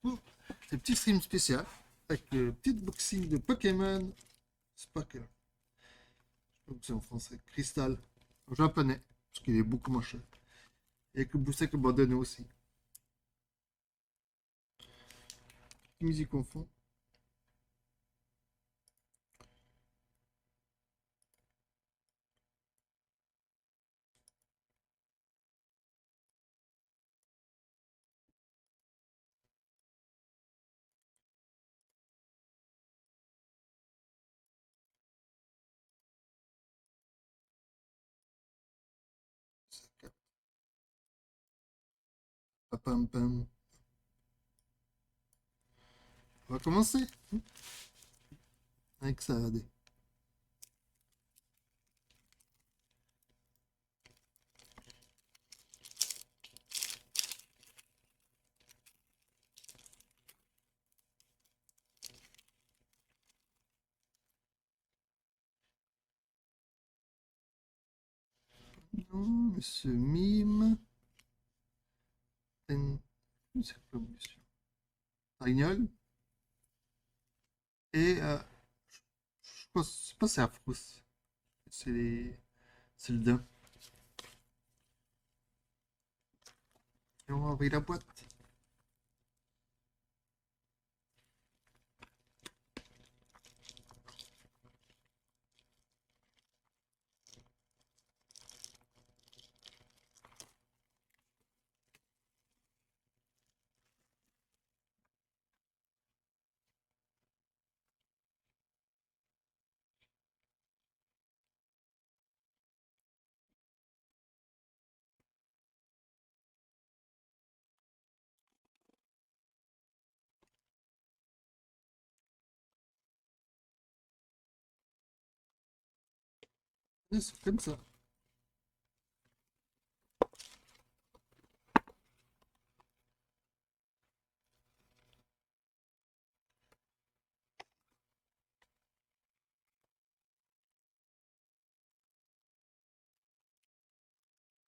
pour ce petit stream spécial avec le petit boxing de Pokémon Sparkle. Je sais pas que c'est en français. Cristal. En japonais. Parce qu'il est beaucoup moins cher. Et avec le booster abandonné aussi. Musique en fond. Pam pam. On va commencer avec ça. Non, Monsieur Mime. C'est quoi, monsieur Tagnol. Et je pense pas c'est Afrous. C'est les. C'est le daim. Et on va ouvrir la boîte. Et c'est comme ça.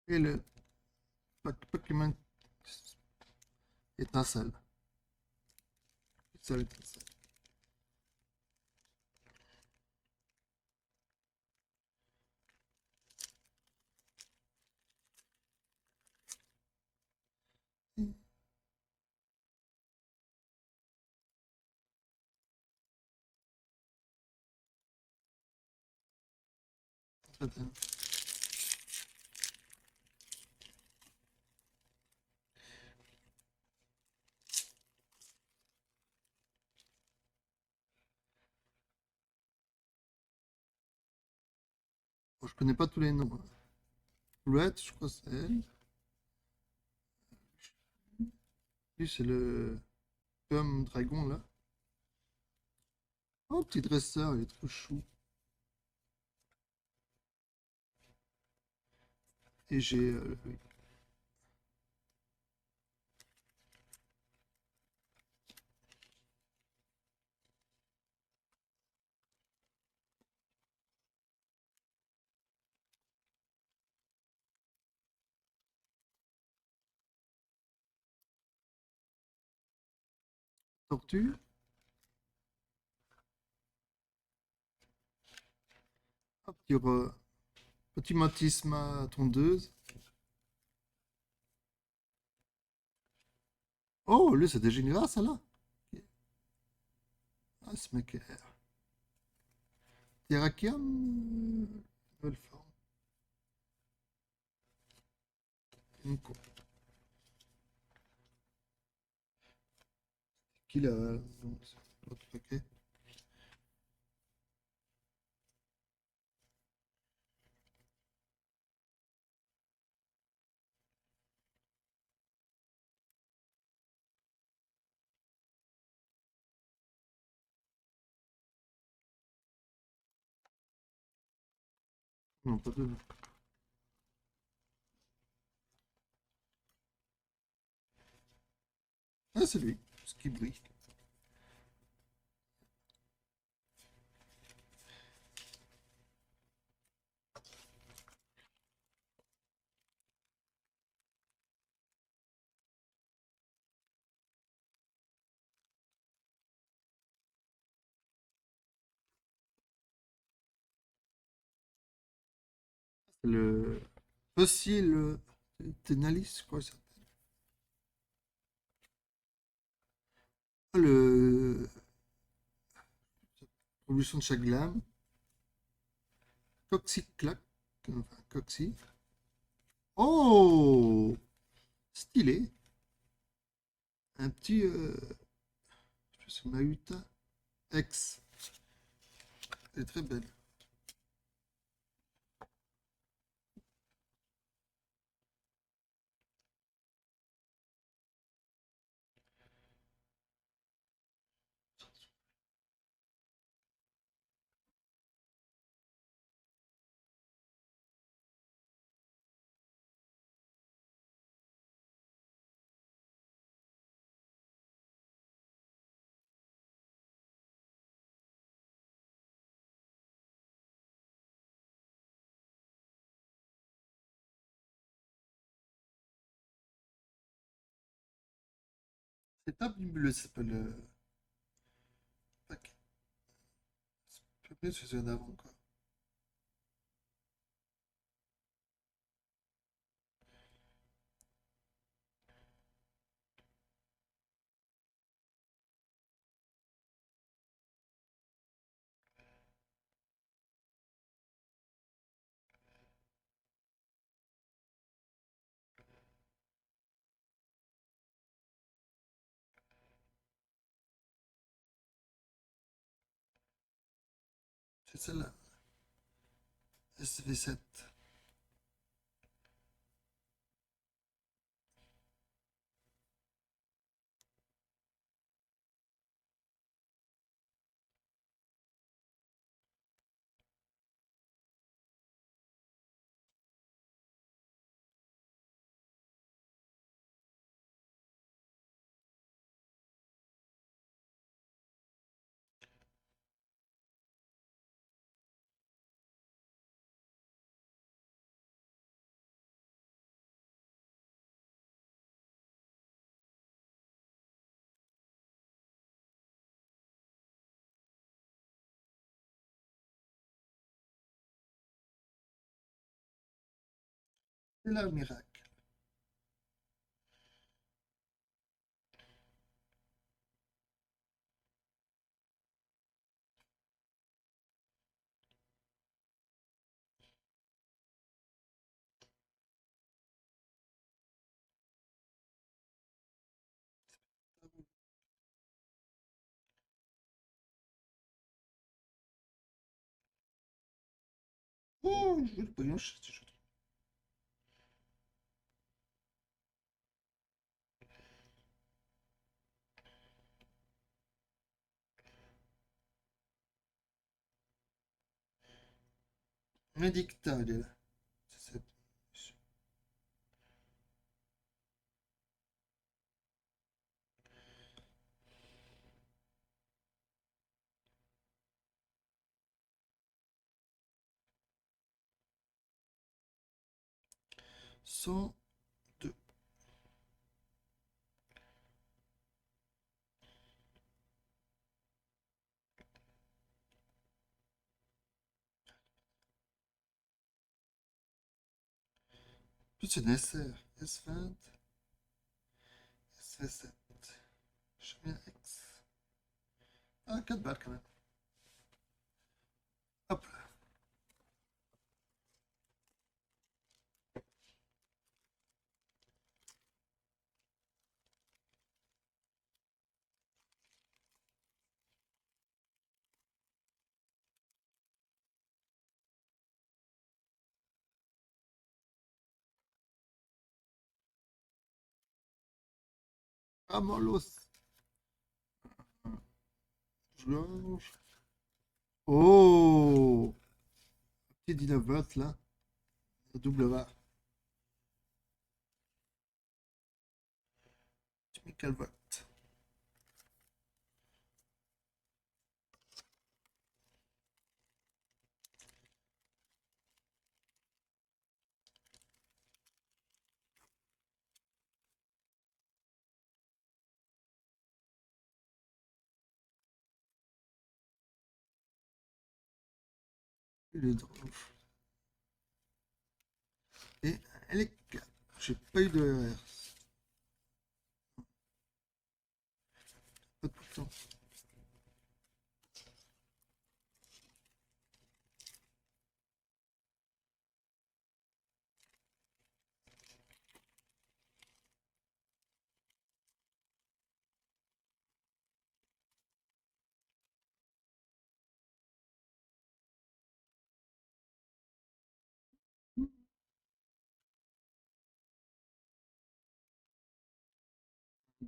Et le Pokémon étincelle. Seul étincelle. Bon, je connais pas tous les noms. Red, je crois que c'est elle. Lui, c'est le pomme dragon là. Oh, petit dresseur, il est trop chou. Et j'ai tortue. Hop, il y aura petit Matisma tondeuse. Oh, lui, c'est dégénéré, ça là. Ah, ce mec est. Terrakiam. Nouvelle forme. Donc, qui l'a. L'autre paquet. Non, pas deux. Ah, c'est lui. Ce qui brille. Le fossile Tenalis, quoi ça s'appelle. Le Révolution de chaque lame. Coxyclac. Enfin, Coxy. Oh! Stylé. Un petit. Je sais, Mahuta X. Elle est très belle. C'est pas bleu, ça s'appelle. Tac. C'est plus ce que c'est d'avant, quoi. C'est celle-là. SV7. C'est là le miracle. Oh, je veux le pognon, c'est joli. Un dictat, il est là. C'est 102. Plus c'est une SR. S20. SV7. Chemin X. Ah, 4 balles quand même. Hop là. Vamos. Georges. Oh! Petit 19 volts là. Double var. Michael Vogt. Il est drôle. Et elle est 4. J'ai pas eu de reverse. Pas de bouton.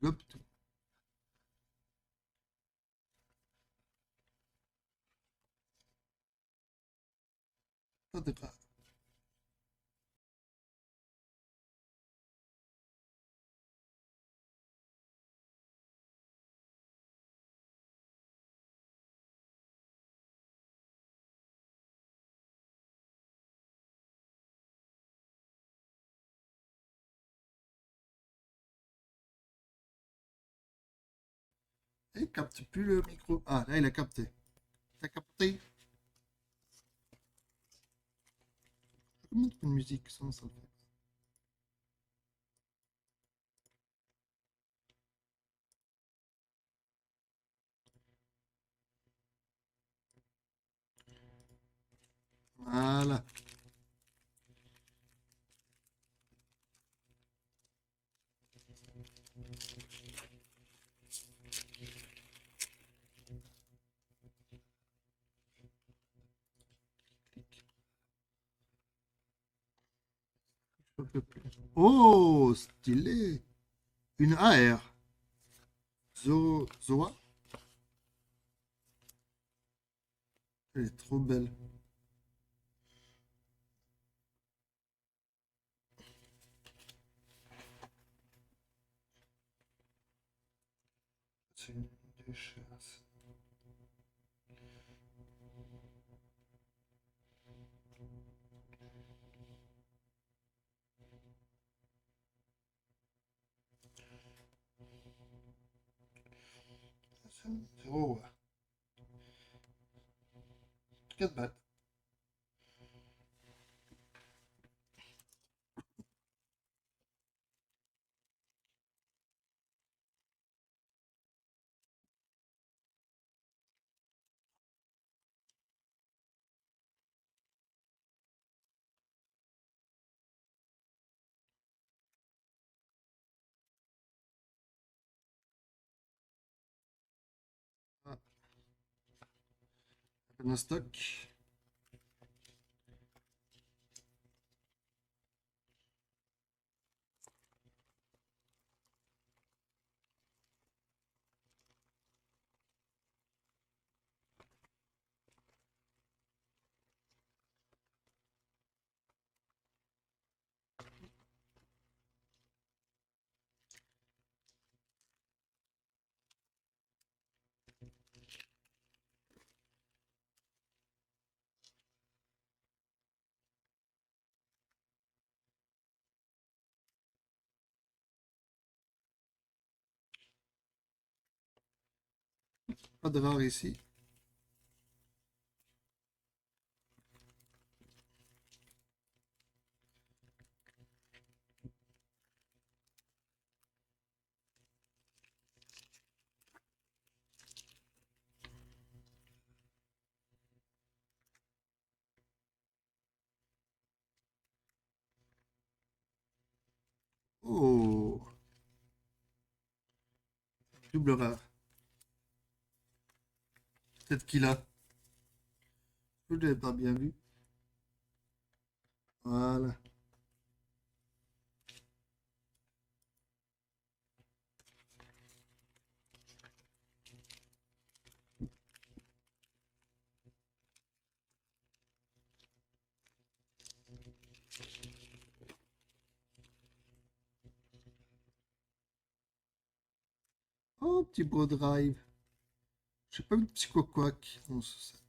Gobe tout. Pas de grave. Et il capte plus le micro. Ah, là, il a capté. T'as capté? Je peux mettre une musique, ça le fait. Voilà. Je peux plus. Oh, stylé. Une AR. Zoa. Elle est trop belle. C'est une décharge. Oh, 4 balles. Ah, un stock. Pas de rare ici. Oh, double rare. Peut-être qu'il a. Je ne l'avais pas bien vu. Voilà. Oh, petit beau drive. J'ai pas vu de Psycho Quack dans ce set.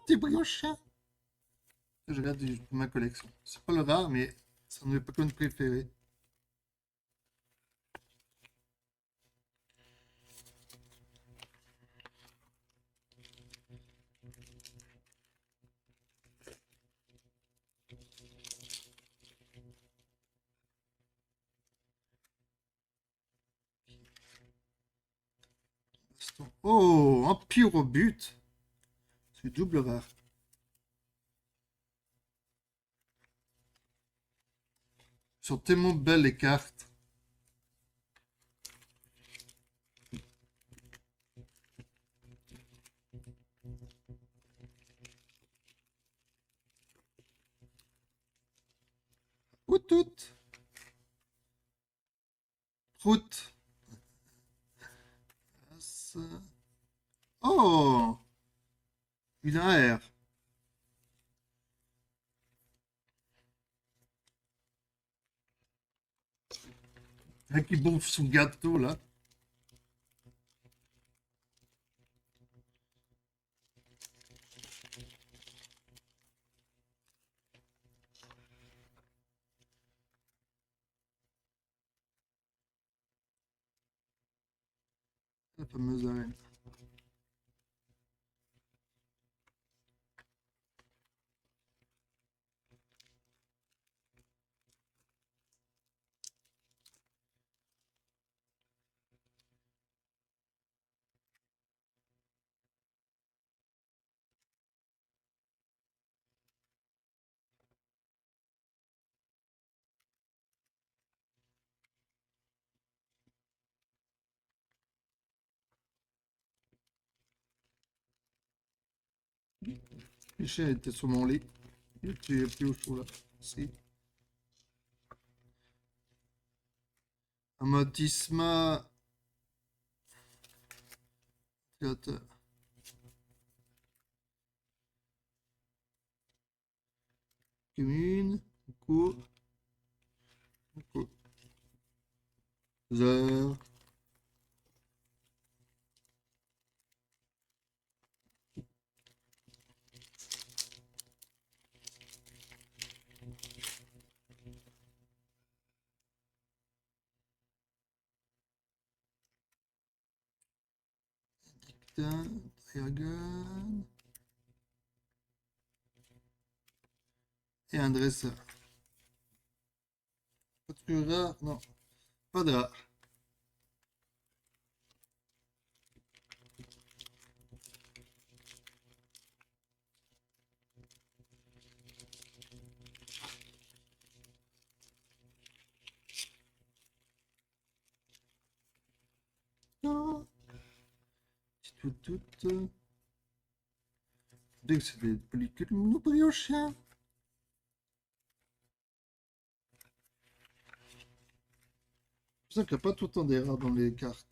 petit brioche. Je regarde ma collection. C'est pas le rare, mais c'est un de mes Pokémon préférés. Oh, un Pyrobut. C'est double rare. Ils sont tellement belles les cartes. Outout. Route. Oh, une AR. Un qui bouffe son gâteau là. La fameuse arène. Michel était sur mon lit. Il était plus au chaud là. Si. Amotisma. Théâtre. Commune. Coucou. Coucou. Heures. Dragon. Et un dresseur. Pas de plus rare. Non. Pas de rare. Non. Tout. Dès que c'est des pellicules, nous briochien. C'est pour ça qu'il n'y a pas tout le temps des rares dans les cartes.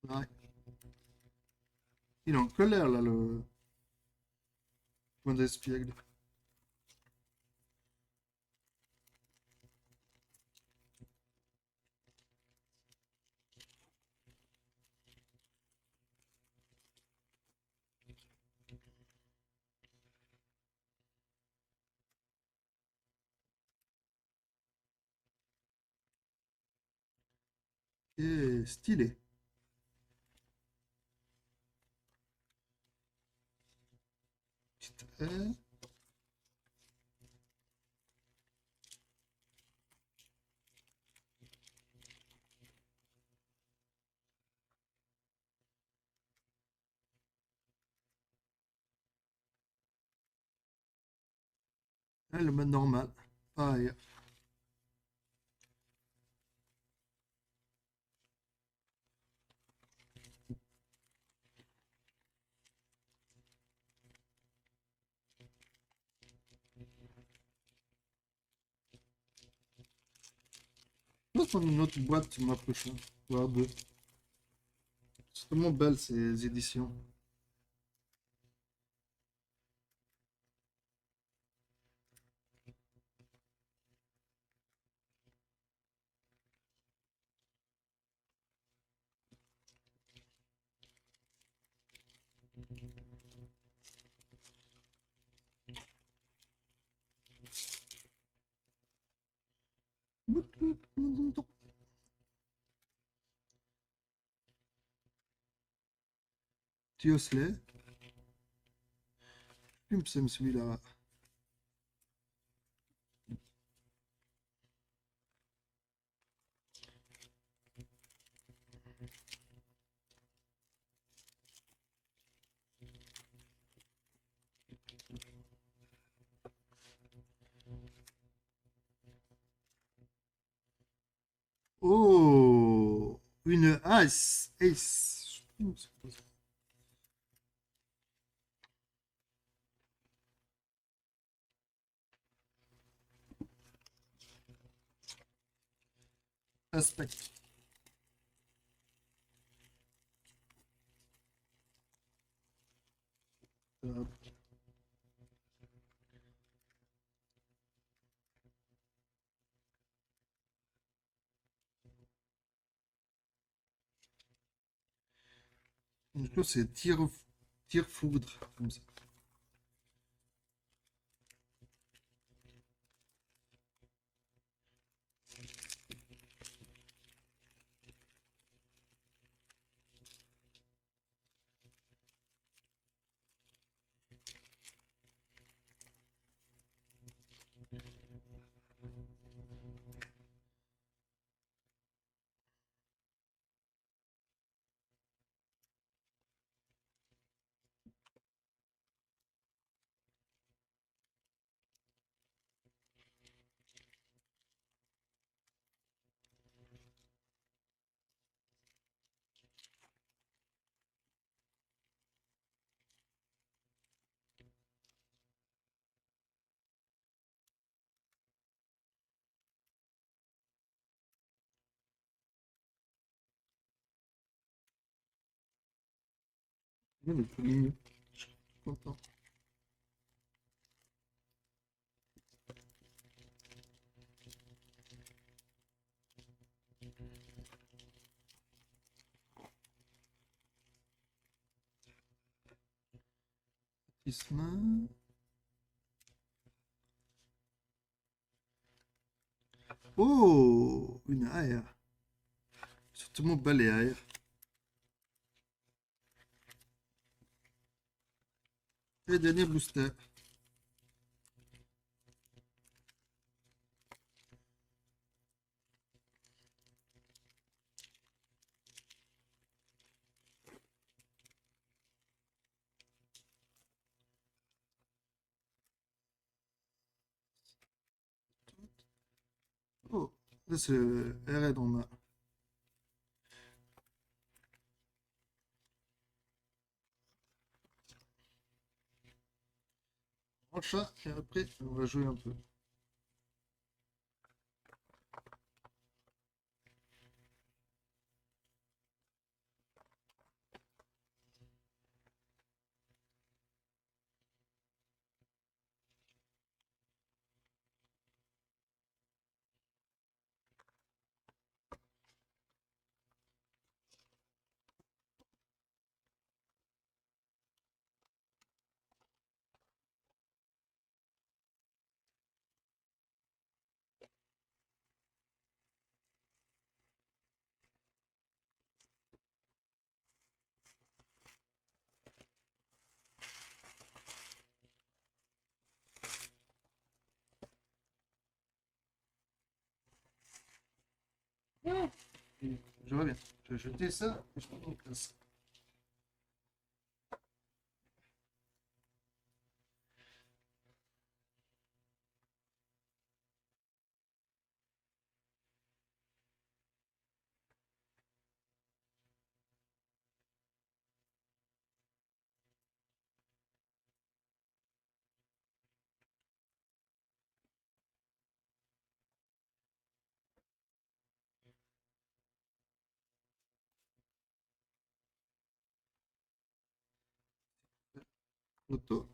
Ouais. Il est en colère là, le point d'espiègle. Et stylé. Petite haie. Ah, le mode normal. Pareil. Je vais prendre une autre boîte ma prochaine, voire deux. C'est tellement belle ces éditions. Tiosley. C'est celui-là. Oh, une Ace. Ace. Aspect. Je crois que c'est tir foudre, comme ça. Ouais, le premier, je suis content. Isma. Oh, une AR. Surtout mon balai AR. Et dernier booster. Oh, là c'est RN on a. En chat, et après on va jouer un peu. Je reviens. Je vais jeter ça et je prends une classe. Auto.